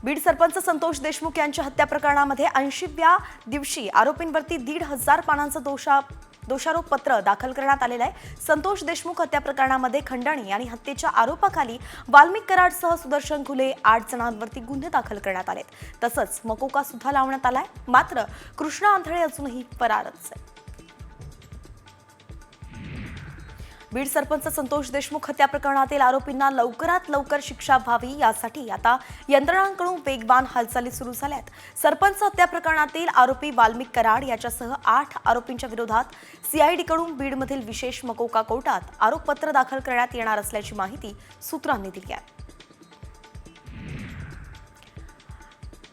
बीड सरपंच संतोष देशमुख यांच्या हत्या प्रकरणामध्ये 80व्या दिवशी आरोपींवरती 1,500 पानांचं दोषारोप पत्र दाखल करण्यात आलेलं आहे। संतोष देशमुख हत्या प्रकरणामध्ये खंडणी आणि हत्येच्या आरोपाखाली वाल्मिक कराडसह सुदर्शन घुले 8 जणांवरती गुन्हे दाखल करण्यात आलेत। तसंच मकोका सुद्धा लावण्यात आलाय। मात्र कृष्णा आंधळे अजूनही फरारच आहे। बीड सरपंच संतोष देशमुख हत्या प्रकरणातील आरोपींना लवकरात लवकर शिक्षा व्हावी यासाठी आता यंत्रणांकडून वेगवान हालचाली सुरू झाल्यात। सरपंच हत्या प्रकरणातील आरोपी वाल्मिक कराड याच्यासह 8 आरोपींच्या विरोधात सीआयडीकडून बीडमधील विशेष मकोका कोर्टात आरोपपत्र दाखल करण्यात येणार असल्याची माहिती सूत्रांनी दिली आहे।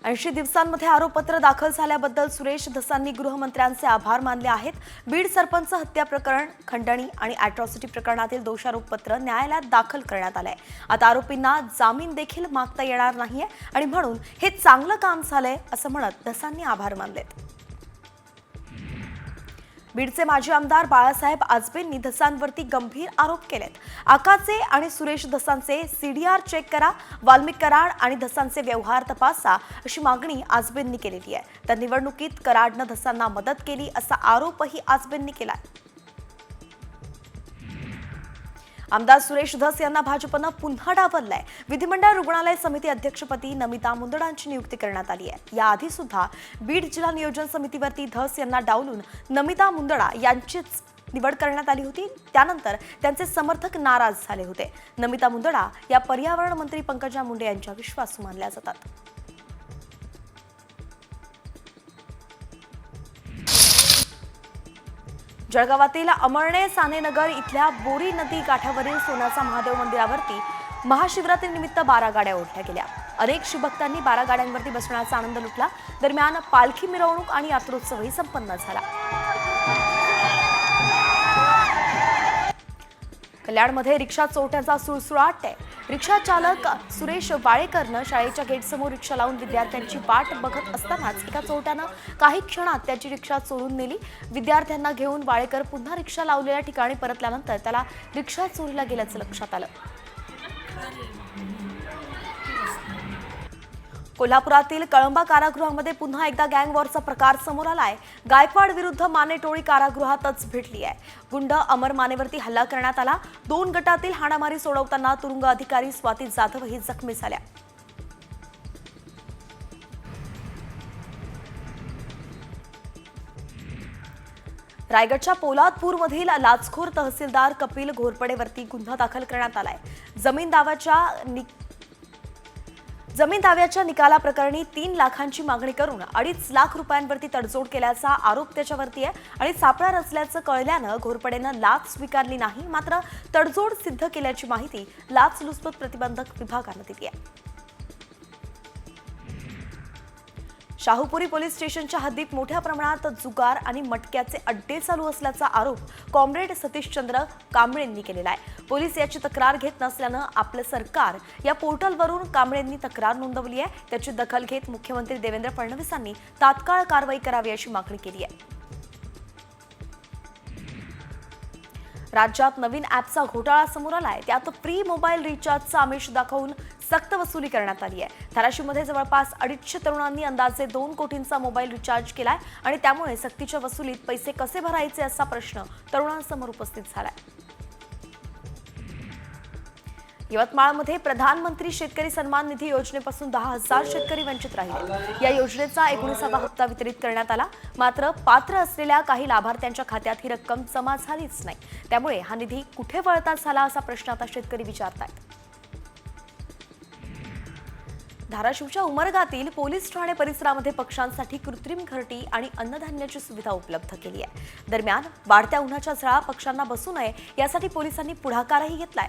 80 दिवसांमध्ये आरोपपत्र दाखल झाल्याबद्दल सुरेश धसांनी गृहमंत्र्यांचे आभार मानले आहेत। बीड सरपंच हत्या प्रकरण, खंडणी आणि अॅट्रॉसिटी प्रकरणातील दोषारोपपत्र न्यायालयात दाखल करण्यात आलंय। आता आरोपींना जामीन देखील मागता येणार नाहीये आणि म्हणून हे चांगलं काम झालंय असं म्हणत धसांनी आभार मानलेत। बीडचे माजी आमदार बाळासाहेब आजबेंनी धसांवरती गंभीर आरोप केलेत। आकाचे आणि सुरेश धसांचे सीडीआर चेक करा, वाल्मिक कराड आणि धसांचे व्यवहार तपासा अशी मागणी आजबेंनी केलेली आहे। तर निवडणुकीत कराडनं धसांना मदत केली असा आरोपही आजबेंनी केलाय। आमदार सुरेश धस यांना भाजपनं पुन्हा डावललंय। विधिमंडळ रुग्णालय समिती अध्यक्षपदी नमिता मुंदडांची नियुक्ती करण्यात आली आहे। याआधी सुद्धा बीड जिल्हा नियोजन समितीवरती धस यांना डावलून नमिता मुंदडा यांचीच निवड करण्यात आली होती। त्यानंतर त्यांचे समर्थक नाराज झाले होते। नमिता मुंदडा या पर्यावरण मंत्री पंकजा मुंडे यांच्या विश्वासू मानल्या जातात। जळगावातील अमळणे सानेनगर इथल्या बोरी नदी काठावरील सोन्याचा महादेव मंदिरावरती महाशिवरात्री निमित्त 12 गाड्या ओढल्या गेल्या। अनेक शिवभक्तांनी 12 गाड्यांवरती बसण्याचा आनंद लुटला। दरम्यान पालखी मिरवणूक आणि यात्रोत्सवही संपन्न झाला। कल्याणमध्ये रिक्षा चोरट्याचा सुळसुळाट आहे। रिक्षा चालक सुरेश वाळेकरनं शाळेच्या गेटसमोर रिक्षा लावून विद्यार्थ्यांची वाट बघत असतानाच एका चोरट्यानं काही क्षणात त्याची रिक्षा चोरून नेली। विद्यार्थ्यांना घेऊन वाळेकर पुन्हा रिक्षा लावलेल्या ठिकाणी परतल्यानंतर त्याला रिक्षा चोरीला गेल्याचं लक्षात आलं। कोल्हापुरातील कळंबा कारागृहामध्ये पुन्हा एकदा गँग वॉरचा प्रकार समोर आलाय। गायकवाड विरुद्ध माने टोळी कारागृहातच भेटली आहे। गुंड अमर मानेवरती हल्ला करण्यात आला। 2 गटातील हाणामारी सोडवताना तुरुंग अधिकारी स्वाती जाधवही जखमी झाल्या। रायगडच्या पोलादपूरमधील लाचखोर तहसीलदार कपिल घोरपडेवरती गुन्हा दाखल करण्यात आलाय। जमीन दाव्याच्या निकालाप्रकरणी 3 लाखांची मागणी करून 2.5 लाख रुपयांवरती तडजोड केल्याचा आरोप त्याच्यावरती आहे आणि सापळा रचल्याचं कळल्यानं घोरपडेनं लाच स्वीकारली नाही, मात्र तडजोड सिद्ध केल्याची माहिती लाचलुचपत प्रतिबंधक विभागानं दिली आहे। शाहूपुरी पोलीस स्टेशनच्या हद्दीत मोठ्या प्रमाणात जुगार आणि मटक्याचे अड्डे चालू असल्याचा आरोप कॉम्रेड सतीशचंद्र कांबळेंनी केलेला आहे। पोलीस याची तक्रार घेत नसल्यानं आपलं सरकार या पोर्टलवरून कांबळेंनी तक्रार नोंदवली आहे। त्याची दखल घेत मुख्यमंत्री देवेंद्र फडणवीसांनी तात्काळ कारवाई करावी अशी मागणी केली आहे। राज्यात नवीन ॲपचा घोटाळा समोर आलाय। त्यात फ्री मोबाईल रिचार्जचा आमिष दाखवून सक्त वसुली करण्यात आली आहे। धाराशिवमध्ये जवळपास 250 तरुणांनी अंदाजे 2 कोटींचा मोबाईल रिचार्ज केलाय आणि त्यामुळे सक्तीच्या वसुलीत पैसे कसे भरायचे असा प्रश्न तरुणांसमोर उपस्थित झालाय। यवतमाळमध्ये प्रधानमंत्री शेतकरी सन्मान निधी योजनेपासून 10,000 शेतकरी वंचित राहिले। या योजनेचा 19वा हप्ता वितरित करण्यात आला, मात्र पात्र असलेल्या काही लाभार्थ्यांच्या खात्यात ही रक्कम जमा झालीच नाही। त्यामुळे हा निधी कुठे वळता झाला असा प्रश्न आता शेतकरी विचारतायत। धाराशिवच्या उमरगातील पोलीस ठाणे परिसरामध्ये पक्ष्यांसाठी कृत्रिम घरटी आणि अन्नधान्याची सुविधा उपलब्ध केली आहे। दरम्यान वाढत्या उन्हाच्या झळा पक्ष्यांना बसू नये यासाठी पोलिसांनी पुढाकारही घेतलाय।